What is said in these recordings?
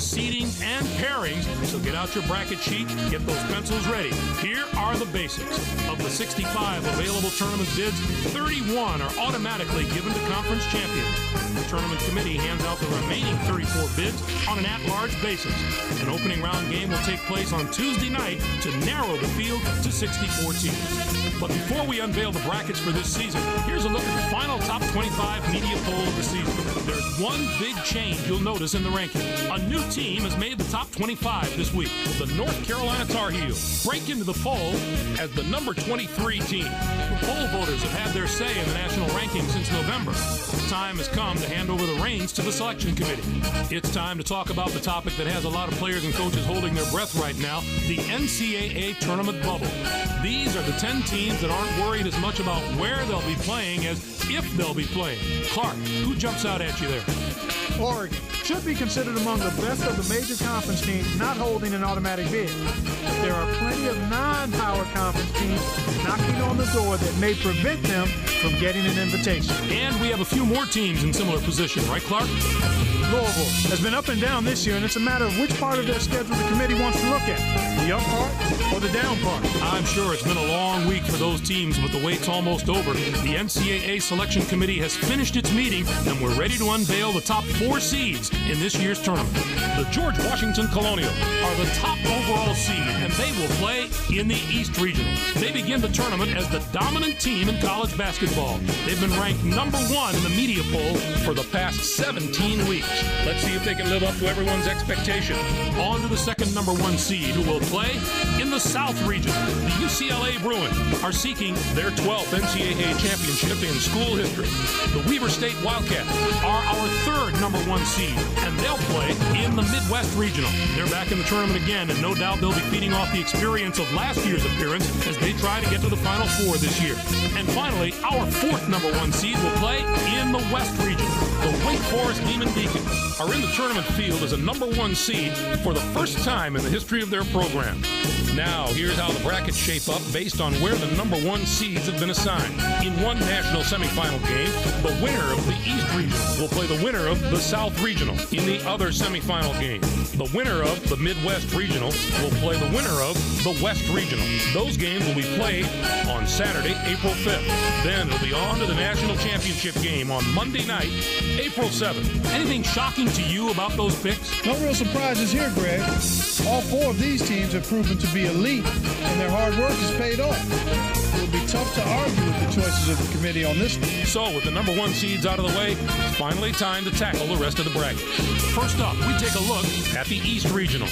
seedings, and pairings. So get out your bracket sheet, get those pencils ready. Here are the basics. Of the 65 available tournament bids, 31 are automatically given to conference champions. The tournament committee hands out the remaining 34 bids on an at-large basis. An opening round game will take place on Tuesday night to narrow the field to 64 teams. But before we unveil the brackets for this season, here's a look at the final top 25 media poll of the season. There's one big change you'll notice in the ranking. A new team has made the top 25 this week. The North Carolina Tar Heels break into the poll as the number 23 team. The poll voters have had their say in the national rankings since November. The time has come to hand over the reins to the selection committee. It's time to talk about the topic that has a lot of players and coaches holding their breath right now, the NCAA tournament bubble. These are the 10 teams that aren't worried as much about where they'll be playing as if they'll be playing. Clark, who jumps out at you there? Oregon should be considered among the best of the major conference teams not holding an automatic bid. There are plenty of non-power conference teams knocking on the door that may prevent them from getting an invitation. And we have a few more teams in similar position, right, Clark? Louisville has been up and down this year, and it's a matter of which part of their schedule the committee wants to look at, the up part or the down part. I'm sure it's been a long week for those teams, but the wait's almost over. The NCAA selection committee has finished its meeting, and we're ready to unveil the top 4 seeds in this year's tournament. The George Washington Colonial are the top overall seed, and they will play in the East Regional. They begin the tournament as the dominant team in college basketball. They've been ranked number 1 in the media poll for the past 17 weeks. Let's see if they can live up to everyone's expectation. On to the second number 1 seed, who will play in the South Region. The UCLA Bruins are seeking their 12th NCAA championship in school history. The Weber State Wildcats are our third number 1 seed, and they'll play in the Midwest Regional. They're back in the tournament again, and no doubt they'll be feeding off the experience of last year's appearance as they try to get to the Final Four this year. And finally, our fourth number 1 seed will play in the West Region. The Wake Forest Demon Deacons are in the tournament field as a number 1 seed for the first time in the history of their program. Now, here's how the brackets shape up based on where the number 1 seeds have been assigned. In one national semifinal game, the winner of the East Regional will play the winner of the South Regional. In the other semifinal game, the winner of the Midwest Regional will play the winner of the West Regional. Those games will be played on Saturday, April 5th. Then it'll be on to the national championship game on Monday night, April 7th. Anything shocking to you about those picks? No real surprises here, Greg. All 4 of these teams have proven to be elite, and their hard work has paid off. It will be tough to argue with the choices of the committee on this one. So, with the number 1 seeds out of the way, it's finally time to tackle the rest of the bracket. First up, we take a look at the East Regional.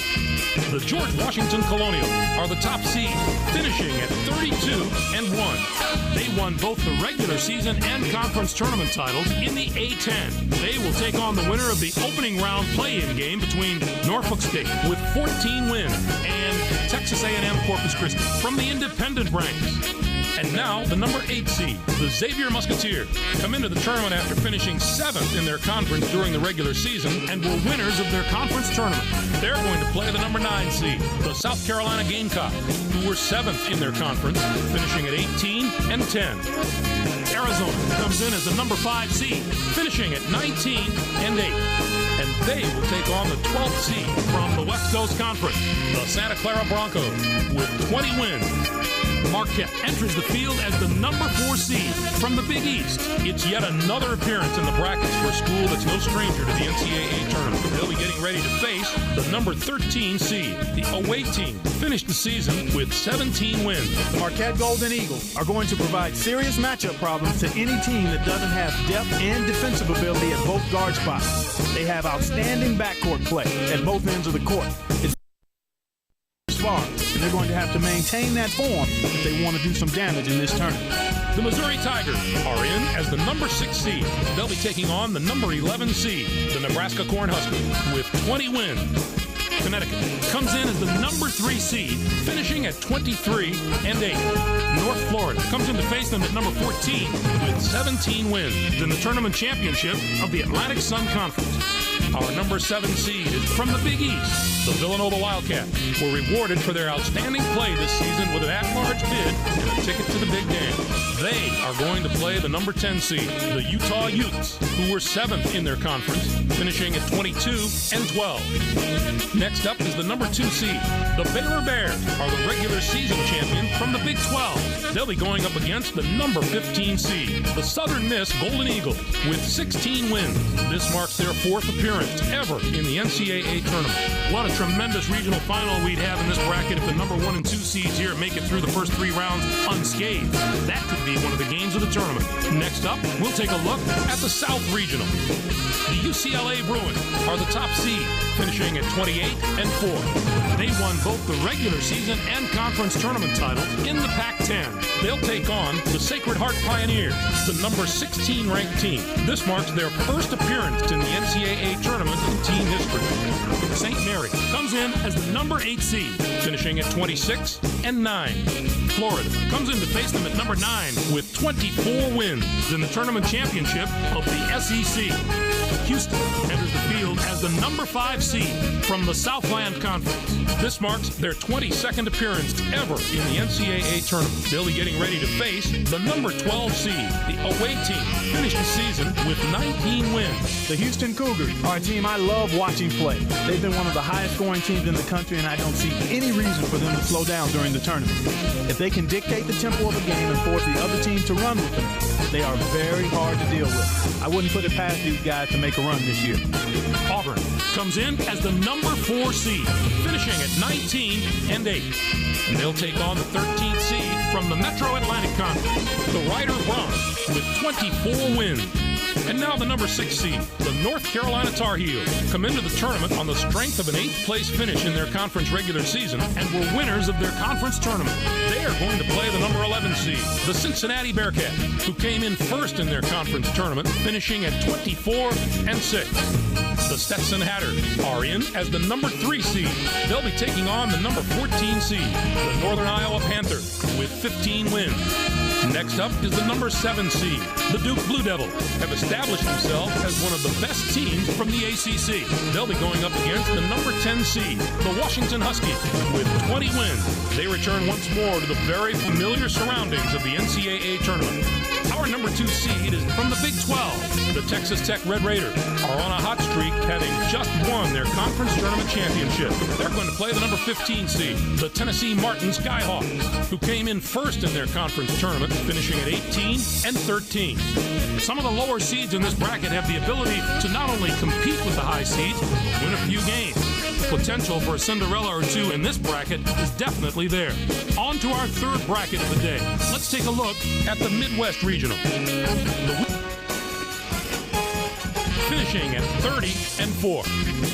The George Washington Colonial are the top seed, finishing at 32-1. They won both the regular season and conference tournament titles in the A-10. They will take on the winner of the opening round play-in game between Norfolk State with 14 wins and Texas A&M Corpus Christi from the independent ranks. And now, the number 8 seed, the Xavier Musketeers, come into the tournament after finishing 7th in their conference during the regular season and were winners of their conference tournament. They're going to play the number 9 seed, the South Carolina Gamecocks, who were 7th in their conference, finishing at 18-10. Arizona comes in as the number 5 seed, finishing at 19-8. And they will take on the 12th seed from the West Coast Conference, the Santa Clara Broncos, with 20 wins. Marquette enters the field as the number 4 seed from the Big East. It's yet another appearance in the brackets for a school that's no stranger to the NCAA tournament. They'll be getting ready to face the number 13 seed. The away team finished the season with 17 wins. The Marquette Golden Eagles are going to provide serious matchup problems to any team that doesn't have depth and defensive ability at both guard spots. They have outstanding backcourt play at both ends of the court. It's far, and they're going to have to maintain that form if they want to do some damage in this tournament. The Missouri Tigers are in as the number 6 seed. They'll be taking on the number 11 seed, the Nebraska Cornhuskers, with 20 wins. Connecticut comes in as the number 3 seed, finishing at 23-8. North Florida comes in to face them at number 14 with 17 wins in the tournament championship of the Atlantic Sun Conference. Our number 7 seed is from the Big East. The Villanova Wildcats were rewarded for their outstanding play this season with an at-large bid and a ticket to the Big Dance. They are going to play the number 10 seed, the Utah Utes, who were 7th in their conference, finishing at 22-12. Next up is the number 2 seed. The Baylor Bears are the regular season champion from the Big 12. They'll be going up against the number 15 seed, the Southern Miss Golden Eagles, with 16 wins. This marks their 4th appearance ever in the NCAA tournament. What a tremendous regional final we'd have in this bracket if the number 1 and 2 seeds here make it through the first 3 rounds unscathed. That could be one of the games of the tournament. Next up, we'll take a look at the South Regional. The UCLA Bruins are the top seed, finishing at 28-4. They won both the regular season and conference tournament titles in the Pac-10. They'll take on the Sacred Heart Pioneers, the number 16 ranked team. This marks their first appearance in the NCAA tournament in team history. St. Mary comes in as the number 8 seed, finishing at 26-9. Florida comes in to face them at number 9 with 24 wins in the tournament championship of the SEC. Houston enters the field as the number 5 seed from the Southland Conference. This marks their 22nd appearance ever in the NCAA tournament. They'll be getting ready to face the number 12 seed, the away team, finished the season with 19 wins. The Houston Cougars are a team I love watching play. They've been one of the highest scoring teams in the country, and I don't see any reason for them to slow down during the tournament. If they can dictate the tempo of the game and force the other team to run with them, they are very hard to deal with. I wouldn't put it past these guys to make a run this year. Auburn comes in as the number 4 seed, finishing at 19-8. And they'll take on the 13th seed from the Metro Atlantic Conference, the Rider Broncs, with 24 wins. And now the number 6 seed, the North Carolina Tar Heels, come into the tournament on the strength of an 8th place finish in their conference regular season and were winners of their conference tournament. They are going to play the number 11 seed, the Cincinnati Bearcats, who came in first in their conference tournament, finishing at 24-6. The Stetson Hatters are in as the number 3 seed. They'll be taking on the number 14 seed, the Northern Iowa Panthers, with 15 wins. Next up is the number 7 seed. The Duke Blue Devils have established themselves as one of the best teams from the ACC. They'll be going up against the number 10 seed, the Washington Huskies, with 20 wins. They return once more to the very familiar surroundings of the NCAA tournament. Our number 2 seed is from the Big 12. The Texas Tech Red Raiders are on a hot streak, having just won their conference tournament championship. They're going to play the number 15 seed, the Tennessee Martin Skyhawks, who came in first in their conference tournament, finishing at 18-13. Some of the lower seeds in this bracket have the ability to not only compete with the high seeds, but win a few games. Potential for a Cinderella or two in this bracket is definitely there. On to our 3rd bracket of the day. Let's take a look at the Midwest Regional. Finishing at 30-4.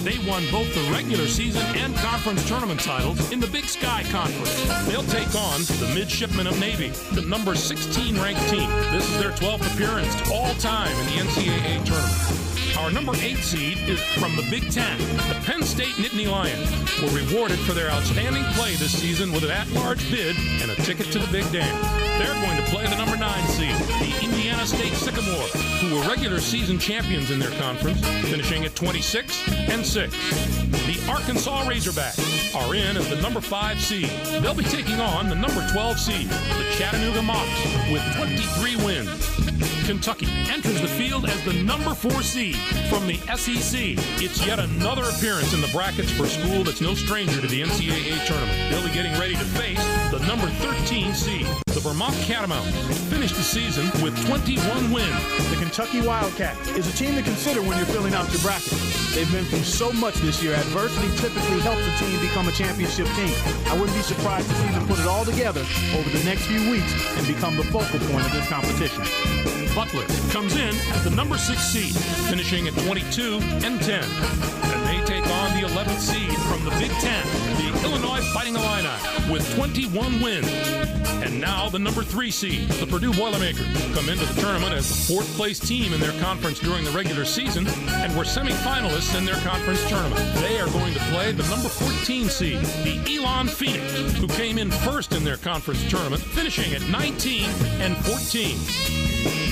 They won both the regular season and conference tournament titles in the Big Sky Conference. They'll take on the Midshipmen of Navy, the number 16 ranked team. This is their 12th appearance all time in the NCAA tournament. Our number 8 seed is from the Big 10. The Penn State Nittany Lions were rewarded for their outstanding play this season with an at-large bid and a ticket to the Big Dance. They're going to play the number 9 seed, the Indiana State Sycamore, who were regular season champions in their conference, finishing at 26-6. The Arkansas Razorbacks are in as the number 5 seed. They'll be taking on the number 12 seed, the Chattanooga Mocs, with 23 wins. Kentucky enters the field as the number 4 seed from the SEC. It's yet another appearance in the brackets for a school that's no stranger to the NCAA tournament. They'll be getting ready to face the number 13 seed. The Vermont Catamounts finished the season with 21 wins. The Kentucky Wildcats is a team to consider when you're filling out your bracket. They've been through so much this year. Adversity typically helps a team become a championship team. I wouldn't be surprised to see them put it all together over the next few weeks and become the focal point of this competition. Butler comes in as the number 6 seed, finishing at 22-10. And they take on the 11th seed from the Big 10, the Illinois Fighting Illini, with 21 wins. And now the number 3 seed, the Purdue Boilermakers, come into the tournament as the 4th place team in their conference during the regular season and were semifinalists in their conference tournament. They are going to play the number 14 seed, the Elon Phoenix, who came in first in their conference tournament, finishing at 19-14.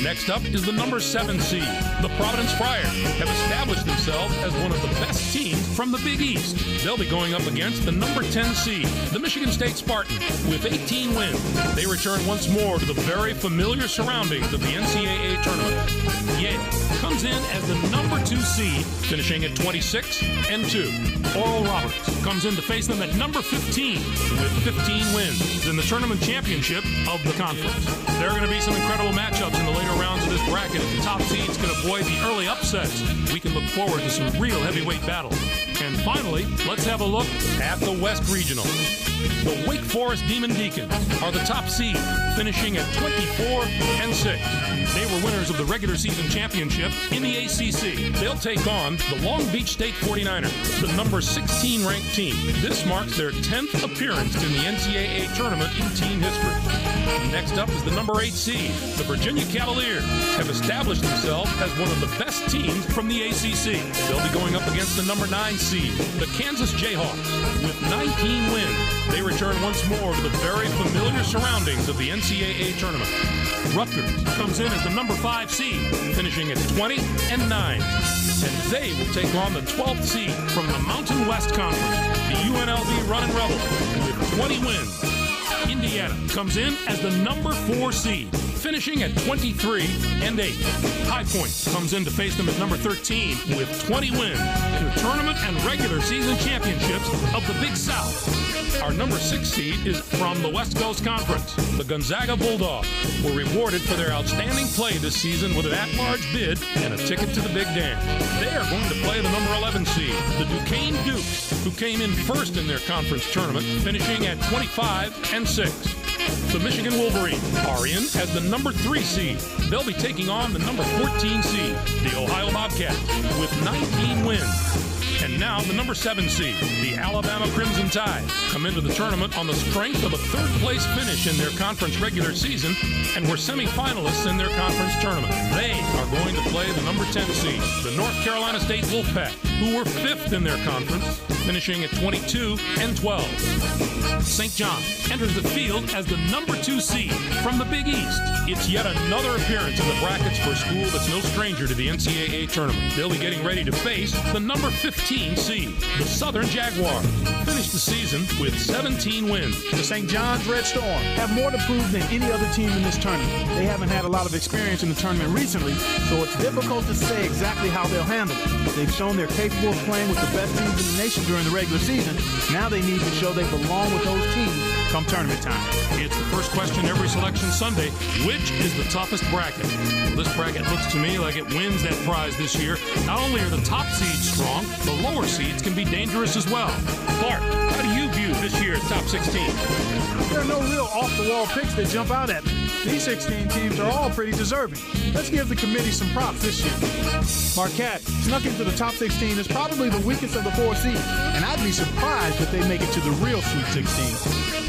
Next up is the number 7 seed. The Providence Friars have established themselves as one of the best teams from the Big East. They'll be going up against the number 10 seed, the Michigan State Spartans, with 18 wins. They return once more to the very familiar surroundings of the NCAA tournament. Yale comes in as the number 2 seed, finishing at 26-2. Oral Roberts comes in to face them at number 15 with 15 wins in the tournament championship of the conference. There are going to be some incredible matchups in the later rounds of this bracket. If the top seeds can avoid the early upsets, we can look forward to some real heavyweight battles. And finally, let's have a look at the West Regional. The Wake Forest Demon Deacons are the top seed, finishing at 24-6. They were winners of the regular season championship in the ACC. They'll take on the Long Beach State 49ers, the number 16 ranked team. This marks their 10th appearance in the NCAA tournament in team history. Next up is the number 8 seed. The Virginia Cavaliers have established themselves as one of the best teams from the ACC. They'll be going up against the number 9 seed, the Kansas Jayhawks, with 19 wins. They return once more to the very familiar surroundings of the NCAA tournament. Rutgers comes in as the number 5 seed, finishing at 20-9. And they will take on the 12th seed from the Mountain West Conference, the UNLV Runnin' Rebels, with 20 wins. Indiana comes in as the number 4 seed, finishing at 23-8. High Point comes in to face them at number 13 with 20 wins in the tournament and regular season championships of the Big South. Our number 6 seed is from the West Coast Conference. The Gonzaga Bulldogs were rewarded for their outstanding play this season with an at-large bid and a ticket to the Big Dance. They are going to play the number 11 seed, the Duquesne Dukes, who came in first in their conference tournament, finishing at 25-6. The Michigan Wolverines are in as the number 3 seed. They'll be taking on the number 14 seed, the Ohio Bobcats, with 19 wins. And now the number 7 seed, the Alabama Crimson Tide, come into the tournament on the strength of a third-place finish in their conference regular season and were semifinalists in their conference tournament. They are going to play the number 10 seed, the North Carolina State Wolfpack, who were 5th in their conference, finishing at 22-12. St. John enters the field as the number 2 seed from the Big East. It's yet another appearance in the brackets for a school that's no stranger to the NCAA tournament. They'll be getting ready to face the number 15 seed, the Southern Jaguars, finished the season with 17 wins. The St. John's Red Storm have more to prove than any other team in this tournament. They haven't had a lot of experience in the tournament recently, so it's difficult to say exactly how they'll handle it. They've shown they're capable of playing with the best teams in the nation during the regular season. Now they need to show they belong with those teams come tournament time. It's the first question every selection Sunday. Which is the toughest bracket? Well, this bracket looks to me like it wins that prize this year. Not only are the top seeds strong, the lower seeds can be dangerous as well. Clark, how do you view this year's top 16? There are no real off-the-wall picks that jump out at me. These 16 teams are all pretty deserving. Let's give the committee some props this year. Marquette snuck into the top 16 is probably the weakest of the 4 seeds, and I'd be surprised if they make it to the real Sweet 16.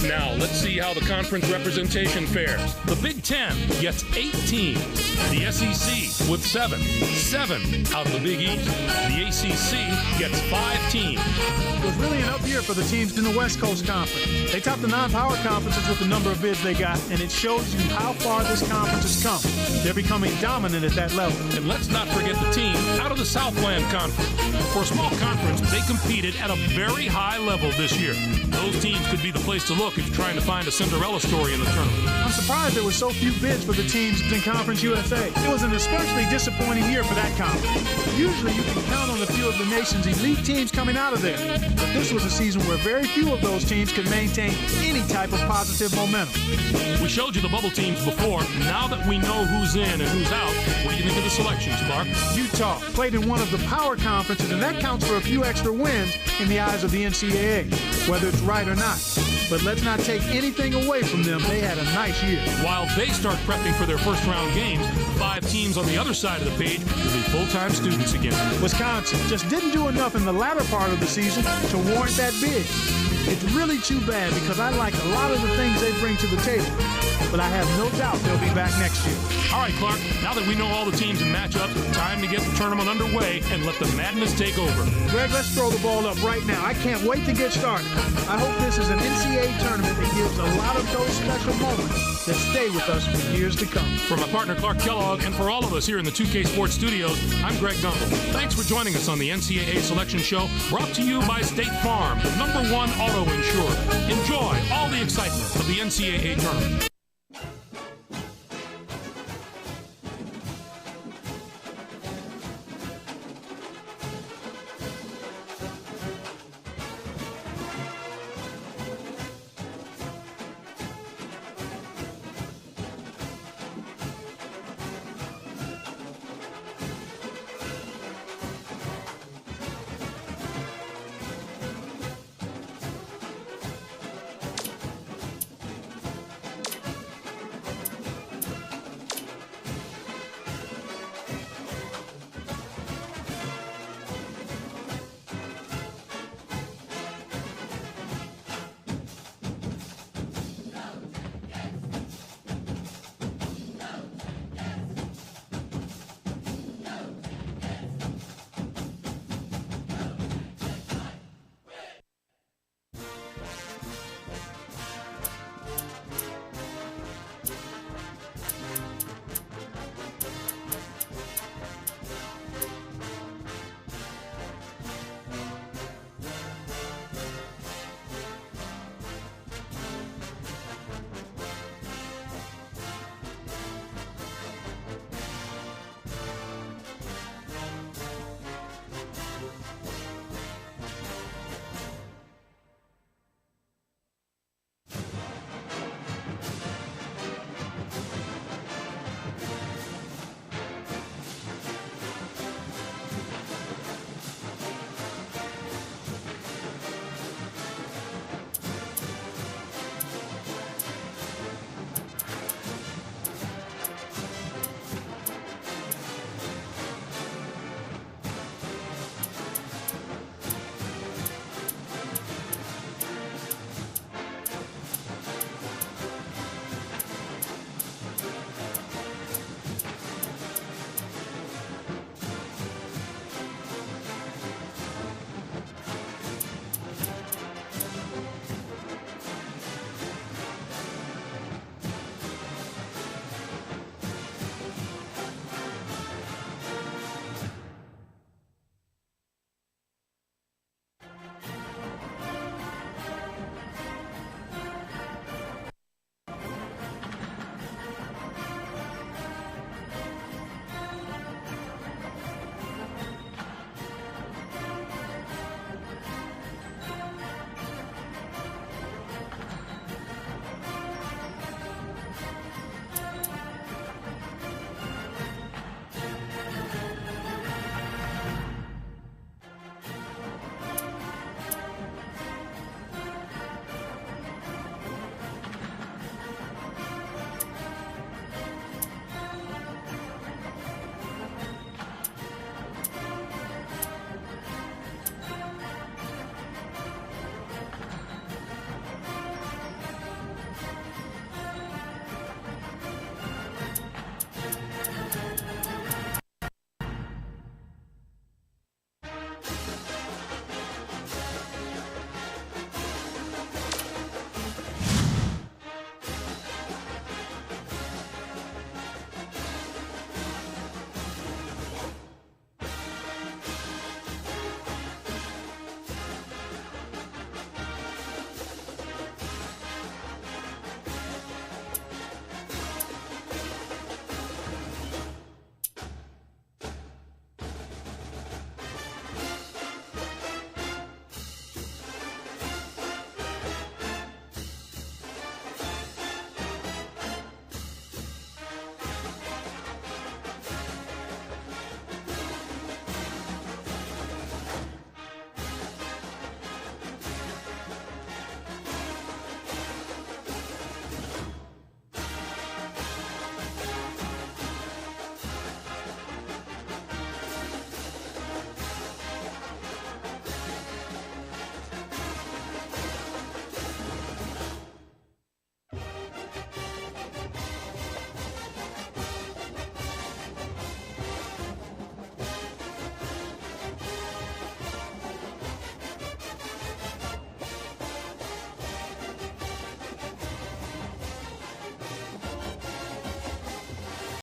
Now, let's see how the conference representation fares. The Big Ten gets 8 teams. The SEC with 7 out of the Big East. The ACC gets 5 teams. It was really an up year for the teams in the West Coast Conference. They topped the non-power conferences with the number of bids they got, and it shows you how far this conference has come. They're becoming dominant at that level. And let's not forget the team out of the Southland Conference. For a small conference, they competed at a very high level this year. Those teams could be the place to look if you're trying to find a Cinderella story in the tournament. I'm surprised there were so few bids for the teams in Conference USA. It was an especially disappointing year for that conference. Usually you can count on a few of the nation's elite teams coming out of there. But this was a season where very few of those teams could maintain any type of positive momentum. We showed you the bubble teams before. Now that we know who's in and who's out, what do you think of the selections, Clark? Utah played in one of the power conferences, and that counts for a few extra wins in the eyes of the NCAA, whether it's right or not. But let's not take anything away from them. They had a nice year. While they start prepping for their first-round games, 5 teams on the other side of the page will be full-time students again. Wisconsin just didn't do enough in the latter part of the season to warrant that bid. It's really too bad because I like a lot of the things they bring to the table. But I have no doubt they'll be back next year. All right, Clark, now that we know all the teams and matchups, time to get the tournament underway and let the madness take over. Greg, let's throw the ball up right now. I can't wait to get started. I hope this is an NCAA tournament that gives a lot of those special moments that stay with us for years to come. For my partner Clark Kellogg and for all of us here in the 2K Sports Studios, I'm Greg Gumbel. Thanks for joining us on the NCAA Selection Show, brought to you by State Farm, the #1 auto insurer. Enjoy all the excitement of the NCAA tournament.